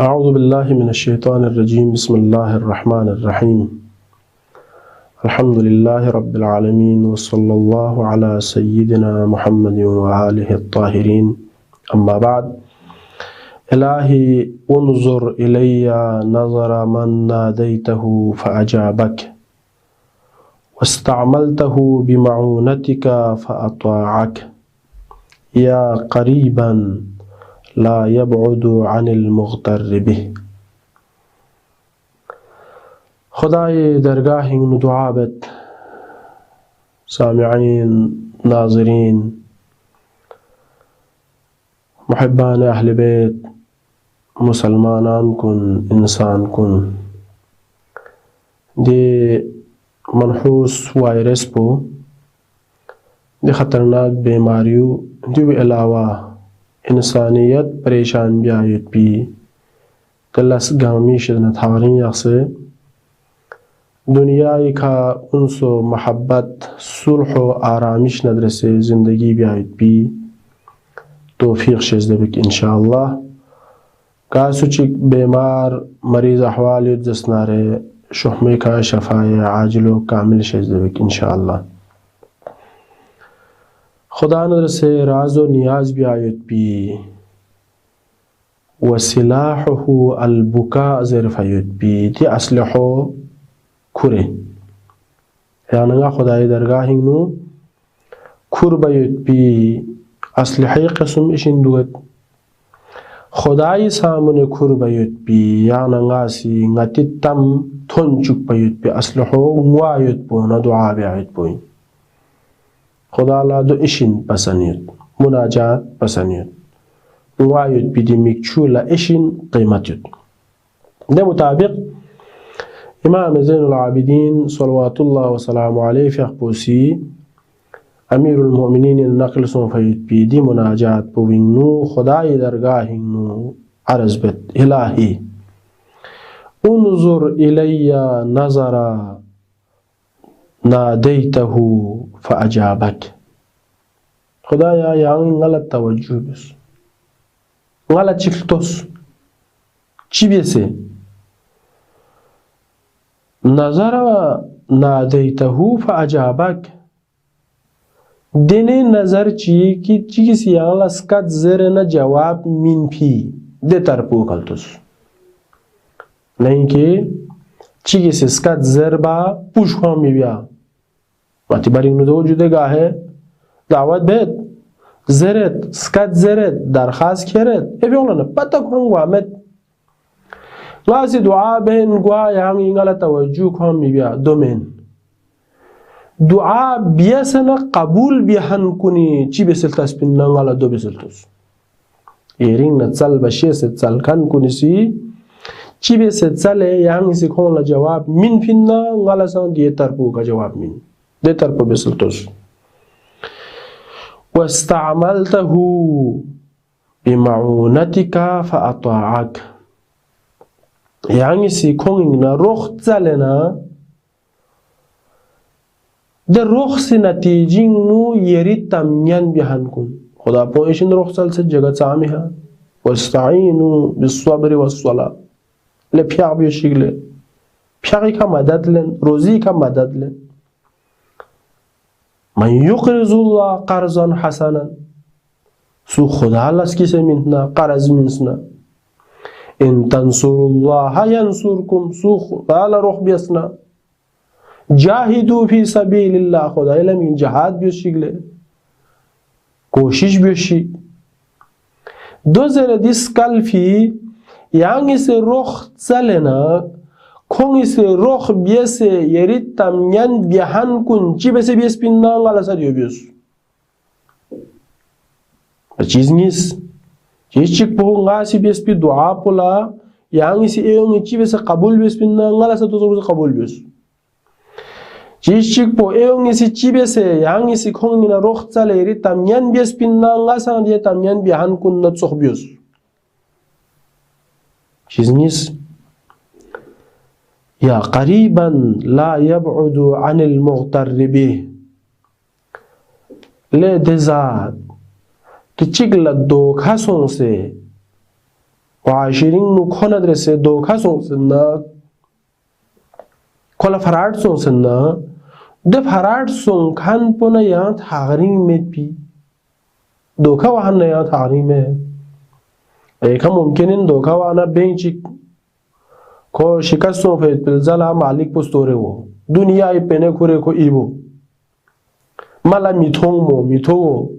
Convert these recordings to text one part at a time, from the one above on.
أعوذ بالله من الشيطان الرجيم بسم الله الرحمن الرحيم الحمد لله رب العالمين وصلى الله على سيدنا محمد وآله الطاهرين أما بعد إلهي انظر إلي نظر من ناديته فأجابك واستعملته بمعونتك فأطاعك يا قريبا لا يبعد عن المغتر به. خدای درگاه دعابت سامعين ناظرين محبان أهل بيت مسلمانان کن انسان کن دی منحوس وائرس پو دی خطرناک بیماریو دیو علاوہ انسانیت پریشان بیایت پی کلس گامی شدن تھارین یقسے دنیای کا انس و محبت صلح و آرامش ندرسے زندگی بیایت پی توفیق شزدبک انشاءاللہ کاسو چک بیمار مریض احوالی دستنارے شحمی کا شفای عاجل و کامل شزدبک انشاءاللہ خدا نظر سے راز و نیاز بھی آیت پی وسلاحه البکاء ظرف آیت پی دی اسلحو کھرے یعنی خدای درگاہ نو کھر بیت پی اسلحی قسم اشن دوت خدای سامنے کھر بیت پی یعنی سی نتی تم تھن چک بیت پی اسلحو موایت پو ندعا بیت پوئی خدا لا دو اشن پسنید مناجات پسنید موایت پی دی مکچولا اشن قیمتید. ده مطابق امام زین العابدین صلوات اللہ وسلام علیہ فی اخبوسی امیر المؤمنین النقل صنفیت پی دی مناجات پوینو خدای درگاہ نو عرض بت الہی انظر الی نظر نادیته فاجابک. خدایا یعنی غلط توجه بس غلط چکلتوس چی بیسه نظر نادیته فاجابک دینه نظر چی کی چیزی یعنی اسکت زرنا جواب من پی ده ترپو کلتوس نہیں کہ چیزی اسکت زربا پوش خواهم میبیا وقتی برای اینو دو جوده گاهه دعوت بید زرد سکت زرد درخواست کرد بیانه پتا کن گوامد لازی دعا بین گواه یعنی اینگالا توجه کن میبیا دومین دعا بیاسنا قبول بیهن کنی چی بسل تسپین نانگالا دو بسل توس ایرین نتسل بشی ستسل کن کنی سی چی بسل تسله یعنی سی کن جواب من فینا نانگالا سان دیه ترپو کا جواب من ده ترپو بسل توس واستعملته بمعونتك فأطاعك يعني سيكون رخت زلنا ده رخص نتیجین نو يريد تمنين بيهن كن خدا پوشن رخصل سے جگہ سامی ہے واستعینوا بالصبر والصلاة لپیاغ بیوشیگلے پیاغی کا مدد لن روزی کا مدد لن من يقرض الله قرضا حسنا سو خدا لسکی سے منتنا قرض منسنا ان تنصر الله ينصركم سو خدا لروح بیسنا جاہدو فی سبیل اللہ خدا علمی جہاد بیوشی گلے کوشش بیوشی دو زردیس کلفی یعنی سے روح زلنا کونی سے روح بیسے یرید تمین بیهن کن چی بسه بیس پینان غلصه دیو بیس چیز نیست چیز چیک پو غاسی بیس پی دعا پولا یعنی سی ایونی چی بسه قبول بیس پینان غلصه تو بسه قبول بیس چیز چیک پو ایونی سی چی بسه یعنی سی کونی نا روح زل یرید تمین بیس پینان غلصه دیو تمین بیهن کن نتسخ بیس چیز نیست یا قریبا لا يبعد عن المغتر به لے دزاد کہ چگل دو کھسوں سے وعاشرين نكون أدرس دوكا سونسنا كل فراد سونسنا ده فراد سون كان بنا يان تغرين مت بي دوكا وهن يان تغرين مت أي كم ممكن إن دوكا وانا بينشيك كو شكاسون في الزلا مالك بستوره هو دنيا يبني كوري كو إيبو مالا ميتونغو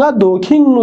nga doking nu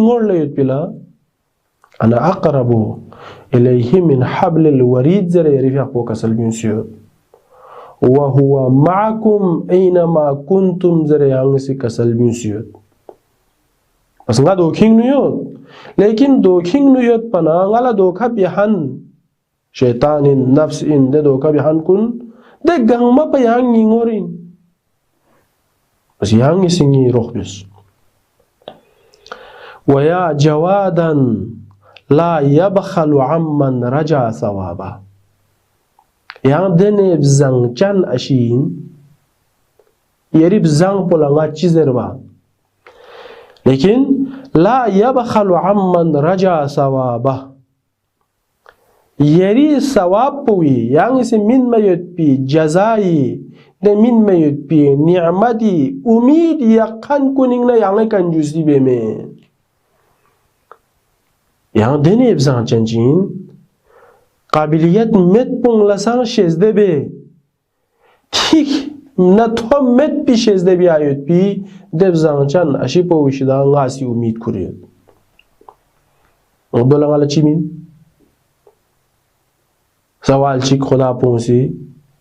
ngor le yot pila ana aqrabu ilayhi min habl alwarid zara yarifa ko kasal bin siyo wa huwa ma'akum aynama kuntum zara yang si kasal bin siyo pas nga doking nu yot lekin doking nu yot pana ngala doka bihan shaytanin nafs in de doka bihan kun de gangma pa yang ngorin بس يعني سني رخبس ويا جوادا لا يبخل عمن رجع ثوابه يعني دني بزن جان أشين يري بزن بولانغا تشيزربا لكن لا يبخل عمن رجع ثوابه يري ثواب boy يعني سمين ما يتبي جزائي de min mayut pi ni'mati umid yaqan kuning na yang kan jusi be me yang dene bzan chanjin qabiliyat met pung la sang shezde be tik na to met pi shezde be ayut pi de bzan chan ashi po wishida ngasi umid kuriyo odola ngala chimin sawal chik khuda ponsi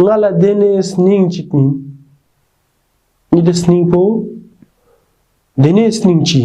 ngala dene sning chikmin ni de sning po dene sning chi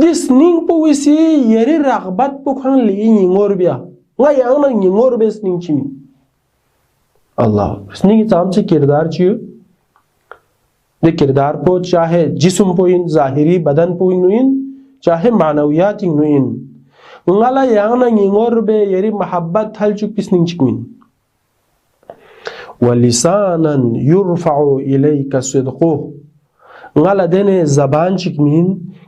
this ning po wisi yeri ragbat po kang li ngor biya nga yang na ngor bes ning chimi Allah sning tam se kirdar chiyo de kirdar po chahe jism po in zahiri badan po in chahe manawiyat in ngala yang na ngor be yeri mahabbat hal chuk pis ning chikmin wa lisanan yurfa'u ilayka sidquhu ngala dene zaban chikmin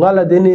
ngala dene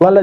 ngala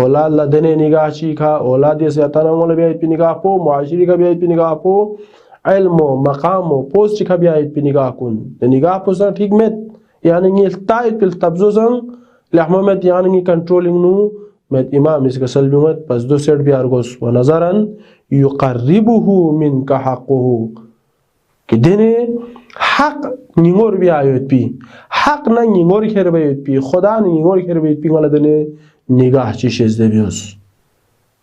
اولاد لا دنه نگاه چی کا اولاد سے اتنا مول بیایت پی نگاه پو معاشری کا بیایت پی نگاه پو علم و مقام و پوست کا بیایت پی نگاه کن نگاه پو سر ٹھیک مت یعنی نی تایت پل تبزو سن لحمت یعنی نی کنٹرولنگ نو مت امام اس کا سلمت پس دو سیٹ بیار گوس و نظرا یقربه منك حقه کہ دنه حق نگور بیایت پی حق نه نگور کر بیایت پی خدا نگور کر بیایت پی غلط دنه نگاه چی شزده بیوس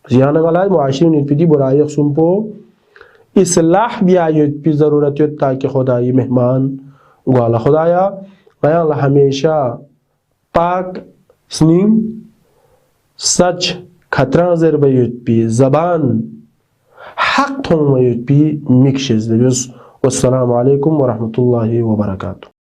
زیان غلط معاشر نیت پی دی برای سنپو اصلاح بیایت پی ضرورت تاکہ خدای مہمان گوالا خدایا بیان ہمیشہ پاک سنیم سچ خطران زر بیت پی زبان حق تھون بیت پی مکشز بیوس والسلام علیکم ورحمۃ اللہ وبرکاتہ.